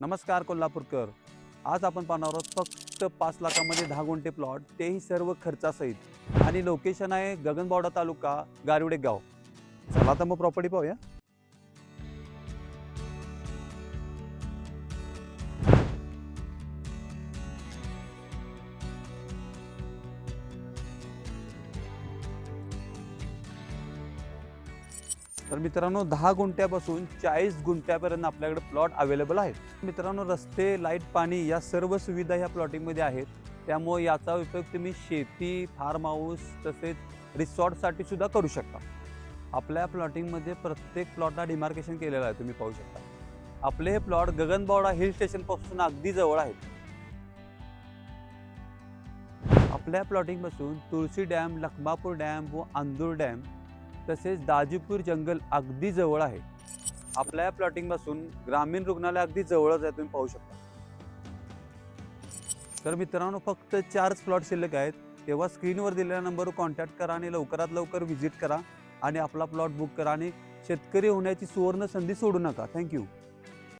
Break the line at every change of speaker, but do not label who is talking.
नमस्कार कोल्हापूरकर. आज आपण पाहणार आहोत फक्त 5 लाखामध्ये 10 गुंठे प्लॉट, तेही सर्व खर्चासहित. आणि लोकेशन आहे गगनबावडा तालुका, गारवडे गाव. चला तर मग प्रॉपर्टी पाहूया. तर मित्रांनो 10 गुंठ्यापासून 40 गुंठ्यापर्यंत आपल्याकडे प्लॉट अवेलेबल आहेत. मित्रांनो रस्ते, लाईट, पाणी या सर्व सुविधा ह्या प्लॉटिंगमध्ये आहेत. त्यामुळे याचा उपयोग तुम्ही शेती, फार्म हाऊस तसेच रिसॉर्टसाठी सुद्धा करू शकता. आपल्या प्लॉटिंगमध्ये प्रत्येक प्लॉटला डिमार्केशन केलेलं आहे, तुम्ही पाहू शकता. आपले हे प्लॉट गगनबावडा हिल स्टेशनपासून अगदी जवळ आहेत. आपल्या प्लॉटिंगपासून तुळशी डॅम, लखमापूर डॅम व अंदूर डॅम तसेच दाजीपूर जंगल अगदी जवळ आहे. आपल्या या प्लॉटिंगपासून ग्रामीण रुग्णालय अगदी जवळच आहे, तुम्ही पाहू शकता. तर मित्रांनो फक्त 4च प्लॉट शिल्लक आहेत. तेव्हा स्क्रीनवर दिलेल्या नंबरवर कॉन्टॅक्ट करा आणि लवकरात लवकर व्हिजिट करा आणि आपला प्लॉट बुक करा आणि शेतकरी होण्याची सुवर्ण संधी सोडू नका. थँक्यू.